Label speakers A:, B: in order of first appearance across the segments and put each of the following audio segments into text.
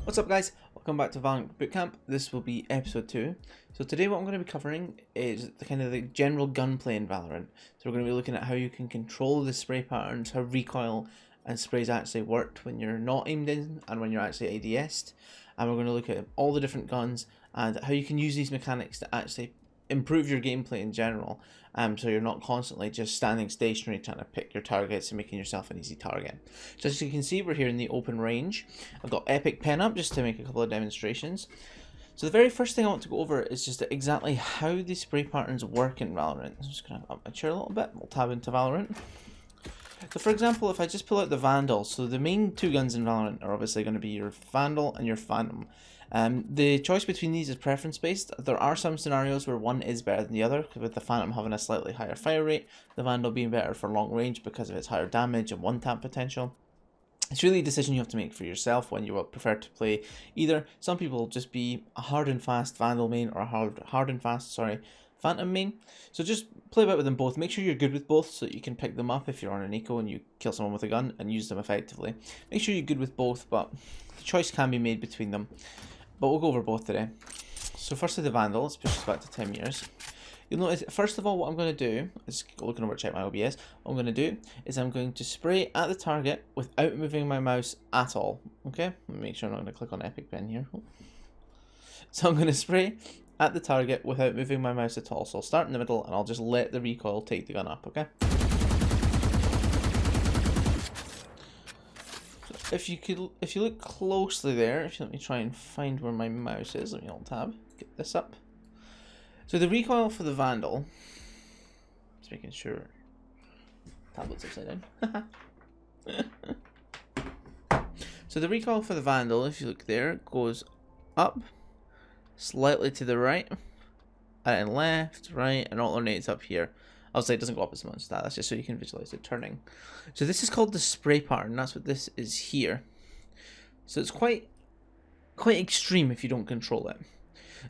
A: What's up guys, welcome back to Valorant Bootcamp. This will be episode 2. So today what I'm going to be covering is the general gunplay in Valorant. So we're going to be looking at how you can control the spray patterns, how recoil and sprays actually work when you're not aimed in and when you're actually ADS'd. And we're going to look at all the different guns and how you can use these mechanics to actually improve your gameplay in general, so you're not constantly just standing stationary trying to pick your targets and making yourself an easy target. So as you can see, we're here in the open range. I've got Epic pen up just to make a couple of demonstrations. So the very first thing I want to go over is just exactly how the spray patterns work in Valorant. I'm just going to up my chair a little bit, we'll tab into Valorant. So for example, if I just pull out the Vandal, so the main two guns in Valorant are obviously going to be your Vandal and your Phantom. The choice between these is preference based. There are some scenarios where one is better than the other, with the Phantom having a slightly higher fire rate, the Vandal being better for long range because of its higher damage and one-tap potential. It's really a decision you have to make for yourself when you would prefer to play either. Some people will just be a hard and fast Vandal main or a hard and fast, Phantom main. So just play about with them both. Make sure you're good with both so that you can pick them up if you're on an eco and you kill someone with a gun and use them effectively. Make sure you're good with both, but the choice can be made between them. But we'll go over both today. So firstly the Vandal, let's push this back to 10 meters. You'll notice, first of all, what I'm going to do is, looking over to check my OBS, what I'm going to do is I'm going to spray at the target without moving my mouse at all. Okay, let me make sure I'm not going to click on Epic Pen here. So I'm going to spray at the target without moving my mouse at all. So I'll start in the middle and I'll just let the recoil take the gun up, okay? If you look closely there, if you let me try and find where my mouse is, let me alt tab, get this up. So the recoil for the Vandal, just making sure tablet's upside down. So the recoil for the Vandal, if you look there, goes up, slightly to the right, and then left, right, and alternates up here. Obviously it doesn't go up as much as that, that's just so you can visualize it turning. So this is called the spray pattern, that's what this is here. So it's quite extreme if you don't control it.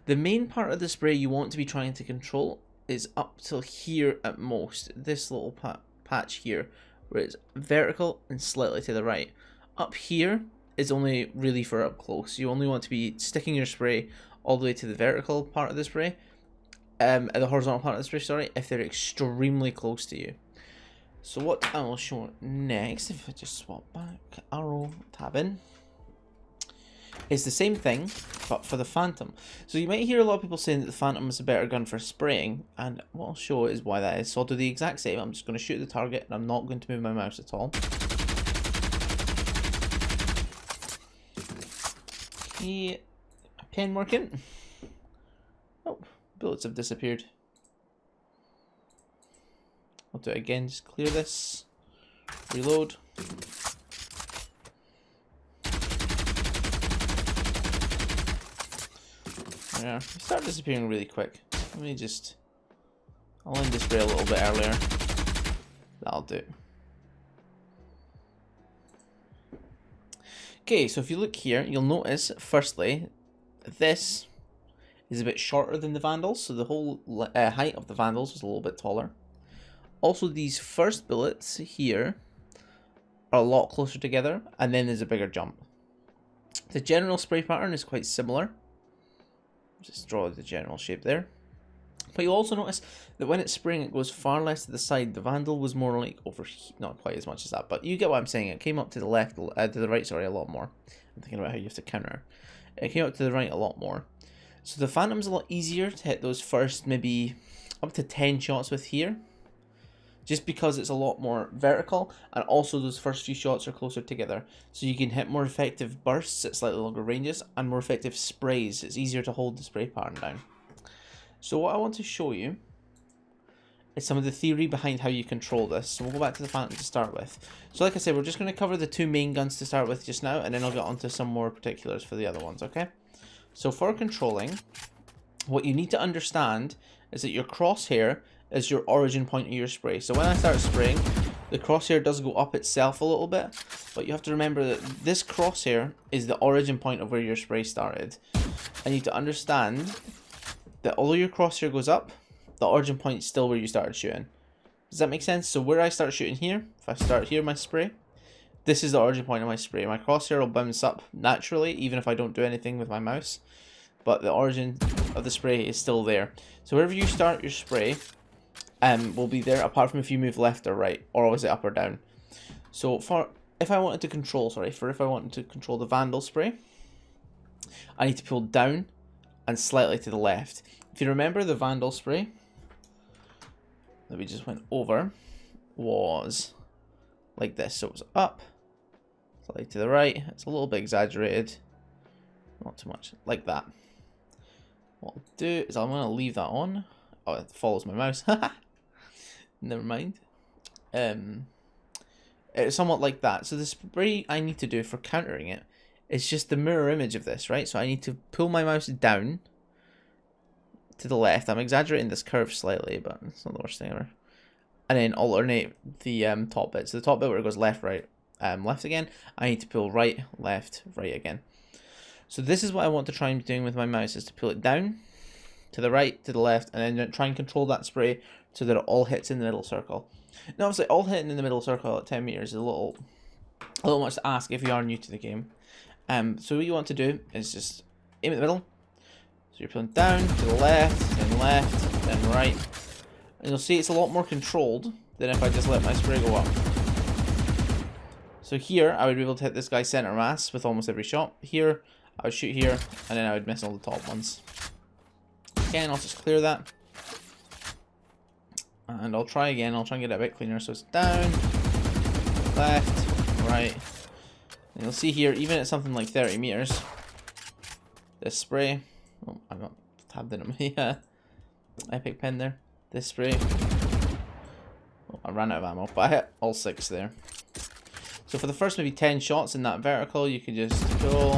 A: The main part of the spray you want to be trying to control is up till here at most, this little patch here, where it's vertical and slightly to the right. Up here is only really for up close. You only want to be sticking your spray all the way to the vertical part of the spray. The horizontal part of the spray, sorry, if they're extremely close to you. So what I will show next, if I just swap back, arrow, tab in, is the same thing, but for the Phantom. So you might hear a lot of people saying that the Phantom is a better gun for spraying, and what I'll show is why that is. So I'll do the exact same, I'm just going to shoot the target, and I'm not going to move my mouse at all. Okay, pen working. Oh. Bullets have disappeared. I'll do it again, just clear this. Reload. Yeah, they start disappearing really quick. Let me just... I'll end this spray a little bit earlier. That'll do. Okay, so if you look here, you'll notice, firstly, this is a bit shorter than the Vandals, so the whole height of the Vandals was a little bit taller. Also, these first bullets here are a lot closer together, and then there's a bigger jump. The general spray pattern is quite similar. Just draw the general shape there. But you'll also notice that when it's spraying, it goes far less to the side. The Vandal was more like over, not quite as much as that, but you get what I'm saying. It came up to the left, to the right, sorry, a lot more. I'm thinking about how you have to counter. It came up to the right a lot more. So the Phantom's a lot easier to hit those first maybe up to 10 shots with here, just because it's a lot more vertical, and also those first few shots are closer together. So you can hit more effective bursts at slightly longer ranges, and more effective sprays. It's easier to hold the spray pattern down. So what I want to show you is some of the theory behind how you control this. So we'll go back to the Phantom to start with. So like I said, we're just going to cover the two main guns to start with just now, and then I'll get onto some more particulars for the other ones, okay? So for controlling, what you need to understand is that your crosshair is your origin point of your spray. So when I start spraying, the crosshair does go up itself a little bit, but you have to remember that this crosshair is the origin point of where your spray started. I need to understand that although your crosshair goes up, the origin point is still where you started shooting. Does that make sense? So where I start shooting here, if I start here my spray, this is the origin point of my spray. My crosshair will bounce up naturally, even if I don't do anything with my mouse. But the origin of the spray is still there. So wherever you start your spray, will be there, apart from if you move left or right, or is it up or down. So if I wanted to control the Vandal spray, I need to pull down and slightly to the left. If you remember, the Vandal spray that we just went over was like this. So it was up, slightly to the right. It's a little bit exaggerated, not too much, like that. What I'll do is I'm going to leave that on. Oh, it follows my mouse. Never mind. It's somewhat like that. So the spray I need to do for countering it is just the mirror image of this, right? So I need to pull my mouse down to the left. I'm exaggerating this curve slightly, but it's not the worst thing ever. And then alternate the top bit. So the top bit where it goes left, right, left again, I need to pull right, left, right again. So this is what I want to try and be doing with my mouse, is to pull it down, to the right, to the left, and then try and control that spray so that it all hits in the middle circle. Now obviously all hitting in the middle circle at 10 meters is a little much to ask if you are new to the game. So what you want to do is just aim at the middle. So you're pulling down, to the left, then right. And you'll see it's a lot more controlled than if I just let my spray go up. So here, I would be able to hit this guy's center mass with almost every shot. Here, I would shoot here, and then I would miss all the top ones. Again, I'll just clear that. And I'll try again. I'll try and get it a bit cleaner. So it's down, left, right. And you'll see here, even at something like 30 meters, this spray. Oh, I'm not tabbed in on my epic pen there. This spray. Oh, I ran out of ammo, but I hit all 6 there. So for the first maybe 10 shots in that vertical, you can just pull,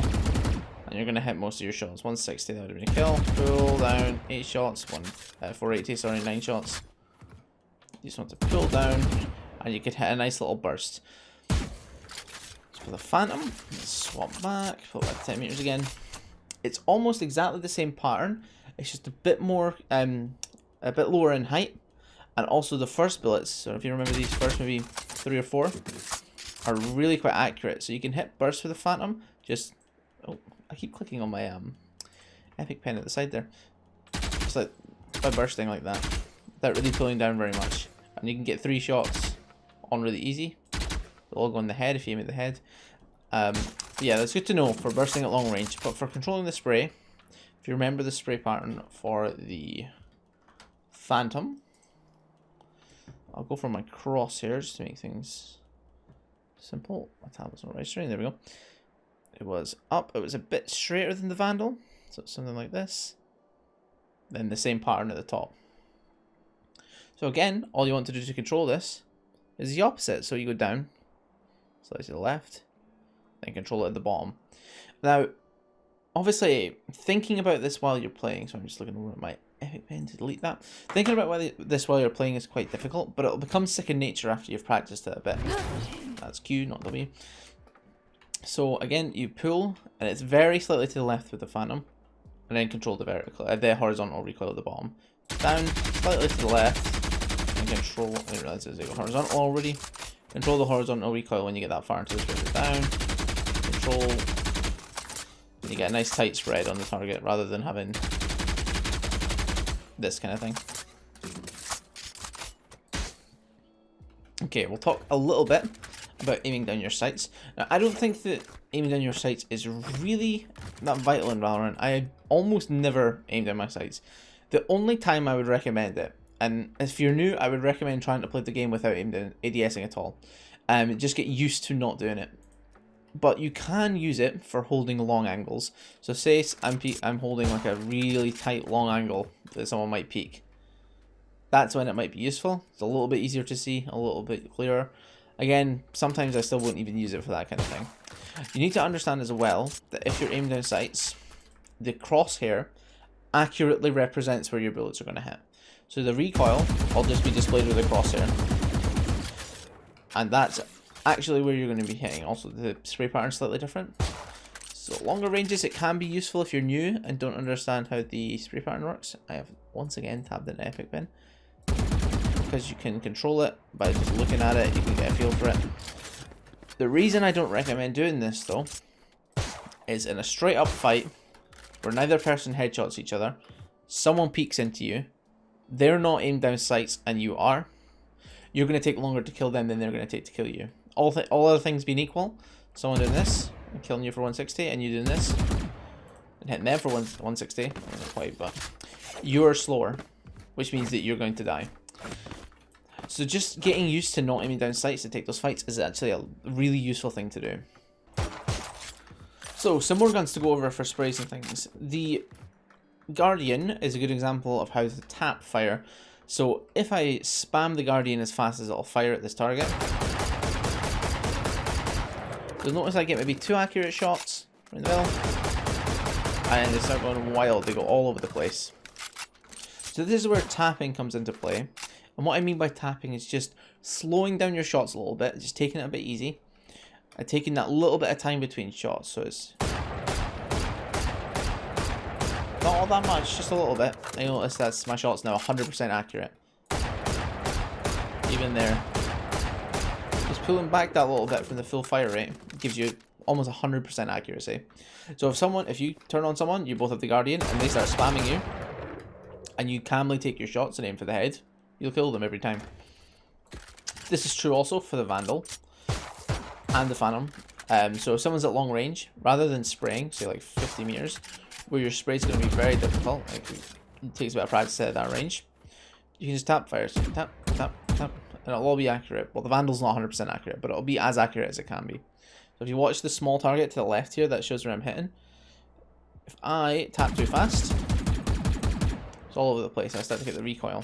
A: and you're going to hit most of your shots. 160, that would have been a kill. Pull down, 8 shots, 480, sorry, 9 shots. You just want to pull down, and you could hit a nice little burst. So for the Phantom, let's swap back, pull back 10 meters again. It's almost exactly the same pattern. It's just a bit more, a bit lower in height, and also the first bullets. So if you remember these first maybe 3 or 4, are really quite accurate. So you can hit burst with the Phantom. Just, oh, I keep clicking on my epic pen at the side there. Just like by bursting like that, without really pulling down very much, and you can get 3 shots on really easy. They'll all go in the head if you aim at the head. Yeah, that's good to know for bursting at long range. But for controlling the spray, if you remember the spray pattern for the Phantom, I'll go for my crosshairs to make things simple. My tab was not registering. There we go. It was up. It was a bit straighter than the Vandal, so it's something like this. Then the same pattern at the top. So again, all you want to do to control this is the opposite. So you go down, slightly to the left, then control it at the bottom. Now, obviously, thinking about this while you're playing, so I'm just looking over at my epic pen to delete that. Thinking about this while you're playing is quite difficult, but it'll become second nature after you've practiced it a bit. That's Q, not W. So again, you pull, and it's very slightly to the left with the Phantom, and then control the vertical, the horizontal recoil at the bottom. Down, slightly to the left, and control. I didn't realize there's a horizontal already. Control the horizontal recoil when you get that far into the space. Down, control, and you get a nice tight spread on the target rather than having this kind of thing. Okay, we'll talk a little bit about aiming down your sights. Now, I don't think that aiming down your sights is really that vital in Valorant. I almost never aim down my sights. The only time I would recommend it, and if you're new, I would recommend trying to play the game without ADSing at all. Just get used to not doing it. But you can use it for holding long angles. So say I'm holding like a really tight long angle that someone might peek. That's when it might be useful. It's a little bit easier to see, a little bit clearer. Again, sometimes I still wouldn't even use it for that kind of thing. You need to understand as well that if you're aiming down sights, the crosshair accurately represents where your bullets are going to hit. So the recoil will just be displayed with a crosshair. And that's actually where you're going to be hitting. Also, the spray pattern is slightly different. So longer ranges, it can be useful if you're new and don't understand how the spray pattern works. I have once again tabbed an epic pin, because you can control it by just looking at it. You can get a feel for it. The reason I don't recommend doing this though is in a straight up fight where neither person headshots each other, someone peeks into you, they're not aimed down sights and you are, you're going to take longer to kill them than they're going to take to kill you. All other things being equal, someone doing this and killing you for 160 and you doing this and hitting them for 160, not quite, but you're slower, which means that you're going to die. So just getting used to not aiming down sights to take those fights is actually a really useful thing to do. So some more guns to go over for sprays and things. The Guardian is a good example of how to tap fire. So if I spam the Guardian as fast as it'll fire at this target, you'll notice I get maybe 2 accurate shots in the middle, and they start going wild. They go all over the place. So this is where tapping comes into play. And what I mean by tapping is just slowing down your shots a little bit, just taking it a bit easy, and taking that little bit of time between shots. So it's not all that much, just a little bit. I notice that my shot's now 100% accurate. Even there. Just pulling back that little bit from the full fire rate gives you almost 100% accuracy. So if you turn on someone, you both have the Guardian, and they start spamming you, and you calmly take your shots and aim for the head, you'll kill them every time. This is true also for the Vandal and the Phantom. So if someone's at long range, rather than spraying, say like 50 meters, where your spray is going to be very difficult, like it takes a bit of practice at that range, you can just tap fire. So you can tap, tap, tap, and it'll all be accurate. Well, the Vandal's not 100% accurate, but it'll be as accurate as it can be. So if you watch the small target to the left here that shows where I'm hitting, if I tap too fast, it's all over the place. I start to get the recoil.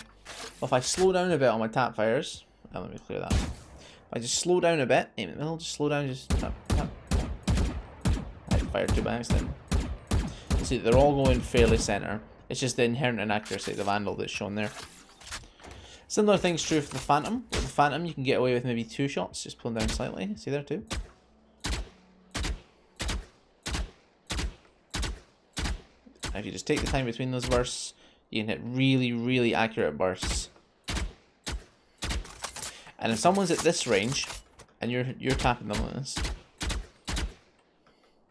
A: Well, if I slow down a bit on my tap fires, let me clear that. If I just slow down a bit, aim in the middle, just slow down, just tap, tap, tap. I fired 2 by accident. You see, they're all going fairly center. It's just the inherent inaccuracy of the Vandal that's shown there. Similar thing's true for the Phantom. With the Phantom, you can get away with maybe 2 shots, just pulling down slightly. See there too? Now if you just take the time between those bursts, you can hit really, really accurate bursts. And if someone's at this range, and you're tapping them like this,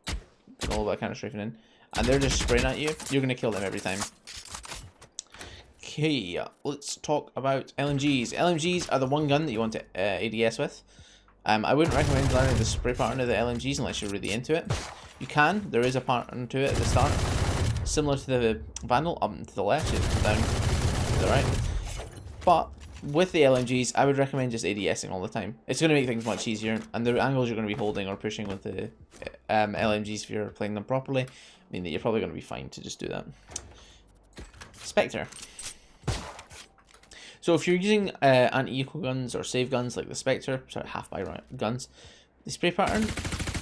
A: put a little bit of counter strafing in, and they're just spraying at you, you're going to kill them every time. Okay, let's talk about LMGs. LMGs are the one gun that you want to ADS with. I wouldn't recommend learning the spray pattern of the LMGs unless you're really into it. You can, there is a pattern to it at the start. Similar to the Vandal, up and to the left, down to the right. But with the LMGs, I would recommend just ADSing all the time. It's going to make things much easier, and the angles you're going to be holding or pushing with the LMGs if you're playing them properly mean that you're probably going to be fine to just do that. Spectre. So if you're using anti-eco guns or save guns like the Spectre, sorry, half-buy guns, the spray pattern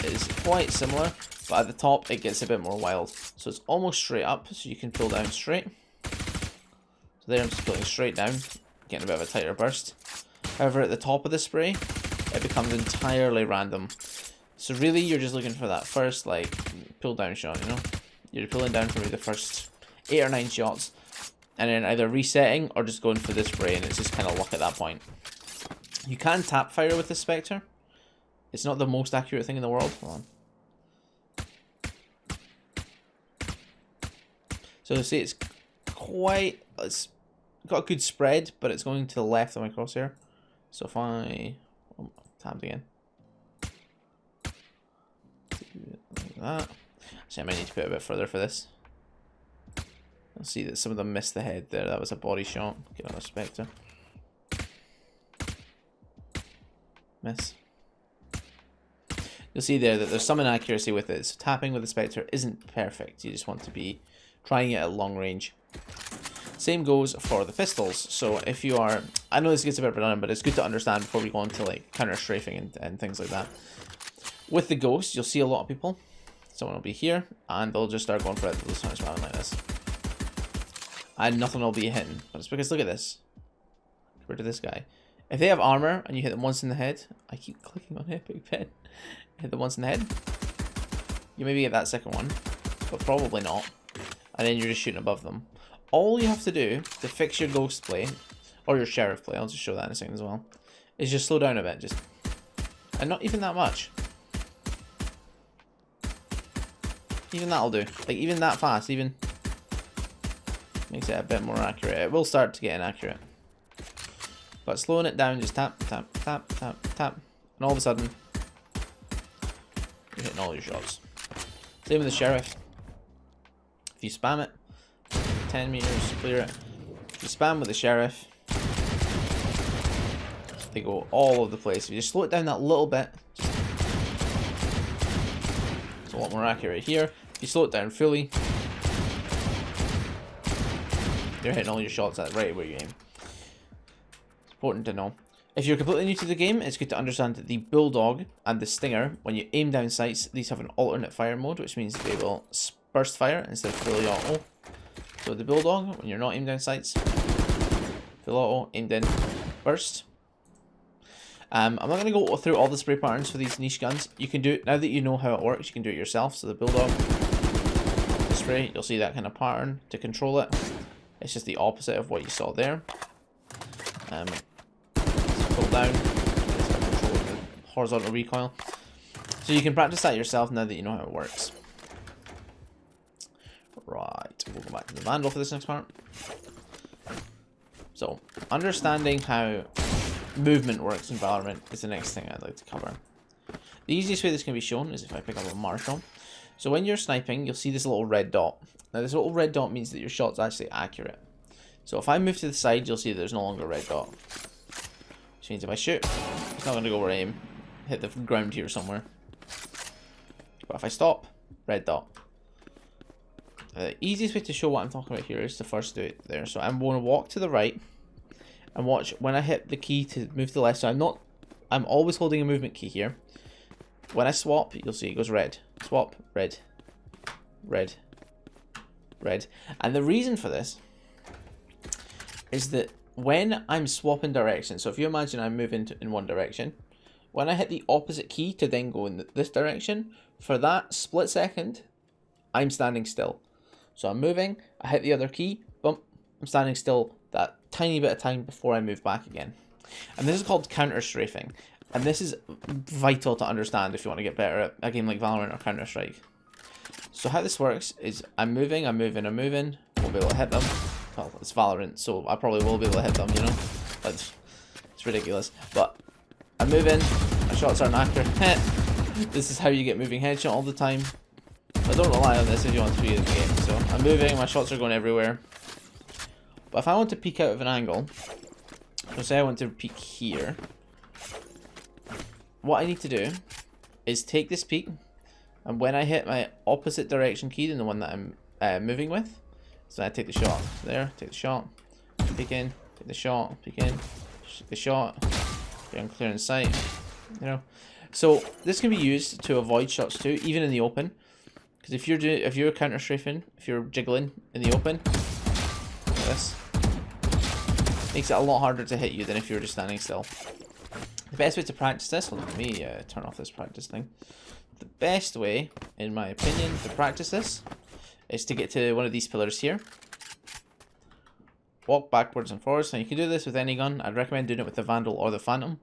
A: is quite similar, but at the top it gets a bit more wild. So it's almost straight up, so you can pull down straight. So there I'm just pulling straight down, getting a bit of a tighter burst. However, at the top of the spray, it becomes entirely random. So really, you're just looking for that first, like, pull down shot, you know? You're pulling down for maybe the first 8 or 9 shots, and then either resetting or just going for the spray, and it's just kind of luck at that point. You can tap fire with the Spectre. It's not the most accurate thing in the world. Hold on. So see, it's got a good spread, but it's going to the left of my crosshair. So if I tabbed again, like that. Actually, I might need to put it a bit further for this. You'll see that some of them missed the head there. That was a body shot. Get another Spectre. Miss. You'll see there that there's some inaccuracy with it. So tapping with the Spectre isn't perfect. You just want to be trying it at long range. Same goes for the pistols. So if you are, I know this gets a bit redundant, but it's good to understand before we go into like counter strafing and things like that. With the Ghost, you'll see a lot of people. Someone will be here, and they'll just start going for it. They'll start spamming like this. and nothing will be hitting. But it's because, look at this. Compared to this guy. If they have armor and you hit them once in the head, I keep clicking on Epic Pen. Hit them once in the head. You maybe get that second one, but probably not. And then you're just shooting above them. All you have to do to fix your ghost play, or your sheriff play, I'll just show that in a second as well, is just slow down a bit, just, and not even that much. Even that'll do. Like, even that fast, even makes it a bit more accurate. It will start to get inaccurate. But slowing it down, just tap, tap, tap, tap, tap, and all of a sudden, you're hitting all your shots. Same with the sheriff. If you spam it, 10 meters, clear it. If you spam with the sheriff, they go all over the place. If you just slow it down that little bit, it's a lot more accurate here. If you slow it down fully, you're hitting all your shots at right where you aim. It's important to know. If you're completely new to the game, it's good to understand that the Bulldog and the Stinger, when you aim down sights, these have an alternate fire mode, which means they will burst fire instead of fully auto. So the Bulldog, when you're not aimed down sights, full auto, aimed in, burst. I'm not going to go through all the spray patterns for these niche guns. You can do it, now that you know how it works, you can do it yourself. So the Bulldog, the spray, you'll see that kind of pattern to control it. It's just the opposite of what you saw there. Pull down, control the horizontal recoil. So you can practice that yourself now that you know how it works. Right, we'll go back to the Vandal for this next part. So, understanding how movement works in Valorant is the next thing I'd like to cover. The easiest way this can be shown is if I pick up a Marshall. So when you're sniping, you'll see this little red dot. Now this little red dot means that your shot's actually accurate. So if I move to the side, you'll see there's no longer a red dot. Which means if I shoot, it's not going to go where I aim. Hit the ground here somewhere. But if I stop, red dot. The easiest way to show what I'm talking about here is to first do it there. So I'm going to walk to the right and watch when I hit the key to move to the left. So I'm always holding a movement key here. When I swap, you'll see it goes red. Swap, red, red, red. And the reason for this is that when I'm swapping direction, so if you imagine I'm moving in one direction, when I hit the opposite key to then go in this direction, for that split second, I'm standing still. So I'm moving, I hit the other key, bump, I'm standing still that tiny bit of time before I move back again. And this is called counter strafing. And this is vital to understand if you want to get better at a game like Valorant or Counter-Strike. So how this works is I'm moving, won't be able to hit them. Well, it's Valorant, so I probably will be able to hit them, you know? It's ridiculous. But I'm moving, my shots aren't accurate. This is how you get moving headshot all the time. But don't rely on this if you want to be in the game. So I'm moving, my shots are going everywhere. But if I want to peek out of an angle, so say I want to peek here, what I need to do is take this peek, and when I hit my opposite direction key than the one that I'm moving with, so I take the shot there, take the shot, peek in, take the shot, peek in, take the shot, get on clear in sight, you know. So this can be used to avoid shots too, even in the open, because if you're counter strafing, if you're jiggling in the open, like this, makes it a lot harder to hit you than if you're just standing still. The best way to practice this, let me turn off this practice thing. The best way, in my opinion, to practice this is to get to one of these pillars here. Walk backwards and forwards. Now you can do this with any gun. I'd recommend doing it with the Vandal or the Phantom.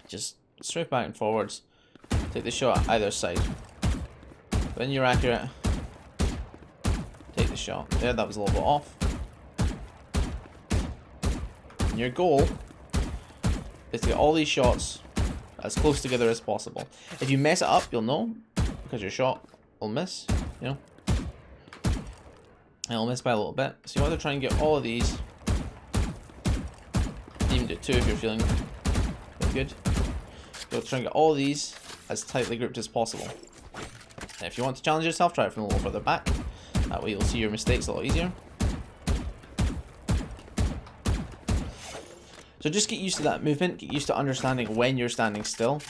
A: Just strafe back and forwards. Take the shot either side. When you're accurate, take the shot. There, that was a little bit off. And your goal is to get all these shots as close together as possible. If you mess it up, you'll know, because your shot will miss, you know. And it'll miss by a little bit. So you want to try and get all of these. Even do 2 if you're feeling pretty good. You'll try and get all of these as tightly gripped as possible. And if you want to challenge yourself, try it from a little further back. That way you'll see your mistakes a lot easier. So just get used to that movement, get used to understanding when you're standing still.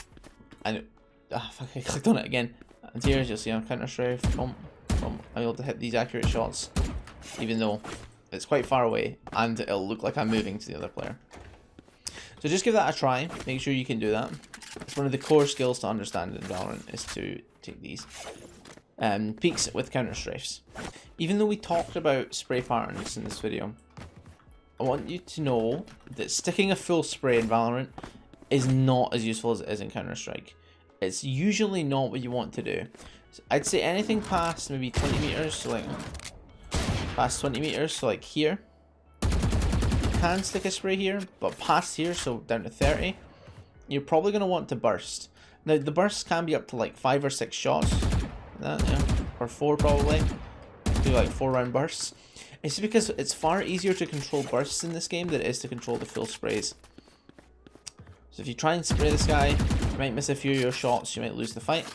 A: And fuck, I clicked on it again. And here you'll see I'm counter strafe, boom, boom. I'm able to hit these accurate shots, even though it's quite far away, and it'll look like I'm moving to the other player. So just give that a try. Make sure you can do that. It's one of the core skills to understand in Valorant, is to take these peeks with counter strafes. Even though we talked about spray patterns in this video, I want you to know that sticking a full spray in Valorant is not as useful as it is in Counter-Strike. It's usually not what you want to do. So I'd say anything past maybe 20 meters, so like past 20 meters, so like here. You can stick a spray here, but past here, so down to 30, you're probably going to want to burst. Now the bursts can be up to like 5 or 6 shots, or 4 probably. Do like 4-round bursts. It's because it's far easier to control bursts in this game than it is to control the full sprays. So if you try and spray this guy, you might miss a few of your shots, you might lose the fight.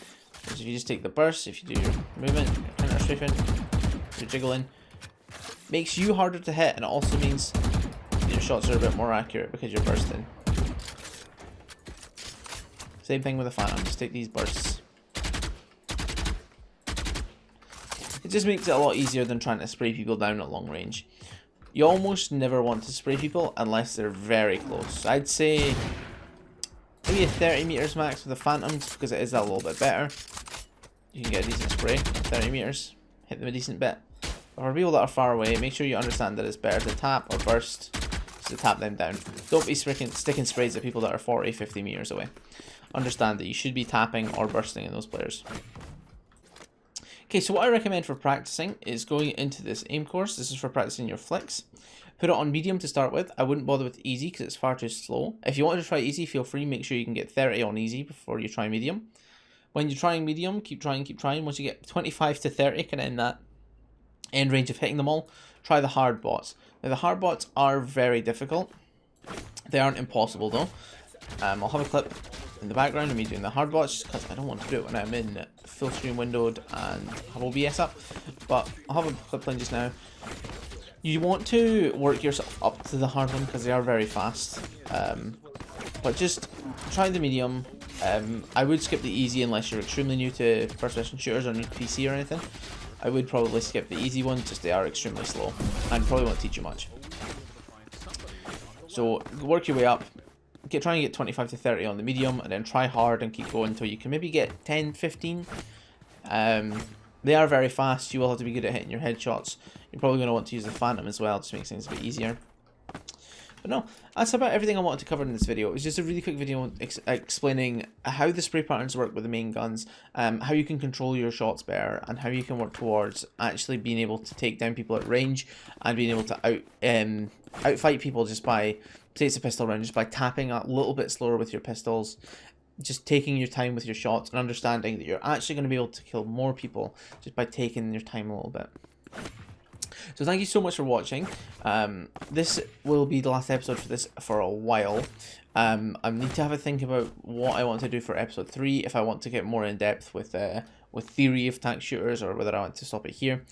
A: Whereas if you just take the burst, if you do your movement, your counter strafing, your jiggling, makes you harder to hit, and it also means your shots are a bit more accurate because you're bursting. Same thing with the Phantom, just take these bursts. It just makes it a lot easier than trying to spray people down at long range. You almost never want to spray people unless they're very close. I'd say maybe a 30 meters max with the Phantoms, because it is a little bit better. You can get a decent spray, 30 meters, hit them a decent bit. But for people that are far away, make sure you understand that it's better to tap or burst, just to tap them down. Don't be sticking sprays at people that are 40, 50 meters away. Understand that you should be tapping or bursting in those players. Okay, so what I recommend for practicing is going into this aim course. This is for practicing your flicks. Put it on medium to start with. I wouldn't bother with easy because it's far too slow. If you want to try easy, feel free. Make sure you can get 30 on easy before you try medium. When you're trying medium, keep trying, keep trying. Once you get 25 to 30, kind of in that end range of hitting them all, try the hard bots. Now, the hard bots are very difficult. They aren't impossible though. I'll have a clip in the background of me doing the hard bots, just because I don't want to do it when I'm in full screen windowed and have OBS up. But I'll have a clip playing just now. You want to work yourself up to the hard one because they are very fast. But just try the medium. I would skip the easy unless you're extremely new to first-person shooters or new to PC or anything. I would probably skip the easy one, just they are extremely slow and probably won't teach you much. So work your way up. Try and get 25 to 30 on the medium, and then try hard and keep going until you can maybe get 10, 15. They are very fast. You will have to be good at hitting your headshots. You're probably going to want to use the Phantom as well, just makes things a bit easier. But no, that's about everything I wanted to cover in this video. It was just a really quick video explaining how the spray patterns work with the main guns, how you can control your shots better, and how you can work towards actually being able to take down people at range and being able to outfight people just by, say it's a pistol round, just by tapping a little bit slower with your pistols, just taking your time with your shots and understanding that you're actually going to be able to kill more people just by taking your time a little bit. So thank you so much for watching. This will be the last episode for this for a while. I need to have a think about what I want to do for episode 3, if I want to get more in depth with theory of tank shooters, or whether I want to stop it here.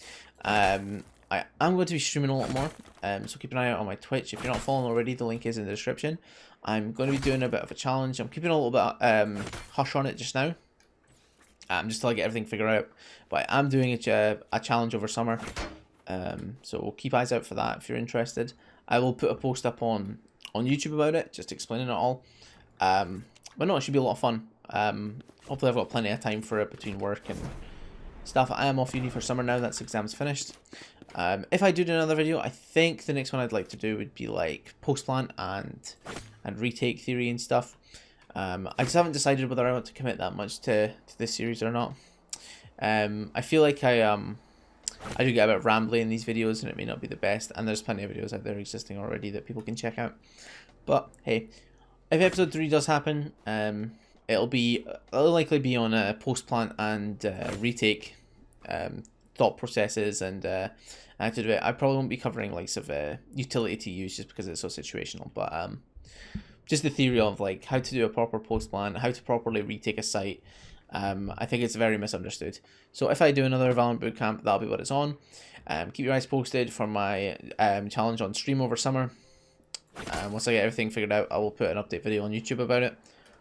A: I am going to be streaming a lot more, so keep an eye out on my Twitch. If you're not following already, the link is in the description. I'm going to be doing a bit of a challenge. I'm keeping a little bit hush on it just now, just till I get everything figured out. But I am doing a challenge over summer, so keep eyes out for that if you're interested. I will put a post up on YouTube about it, just explaining it all. But no, it should be a lot of fun. Hopefully I've got plenty of time for it between work and stuff. I am off uni for summer now, that's exams finished. If I do another video, I think the next one I'd like to do would be like post-plant and retake theory and stuff. I just haven't decided whether I want to commit that much to this series or not. I feel like I do get a bit rambly in these videos, and it may not be the best, and there's plenty of videos out there existing already that people can check out. But hey, if episode 3 does happen, it'll likely be on a post-plant and retake thought processes and how to do it. I probably won't be covering likes of utility to use, just because it's so situational, but just the theory of like how to do a proper post-plant, how to properly retake a site. I think it's very misunderstood. So if I do another Valorant bootcamp, that'll be what it's on. Keep your eyes posted for my challenge on stream over summer. Once I get everything figured out, I will put an update video on YouTube about it.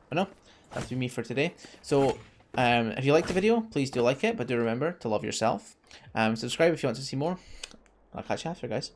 A: But no, that's been me for today. So if you liked the video, please do like it, but do remember to love yourself. Subscribe if you want to see more. I'll catch you after, guys.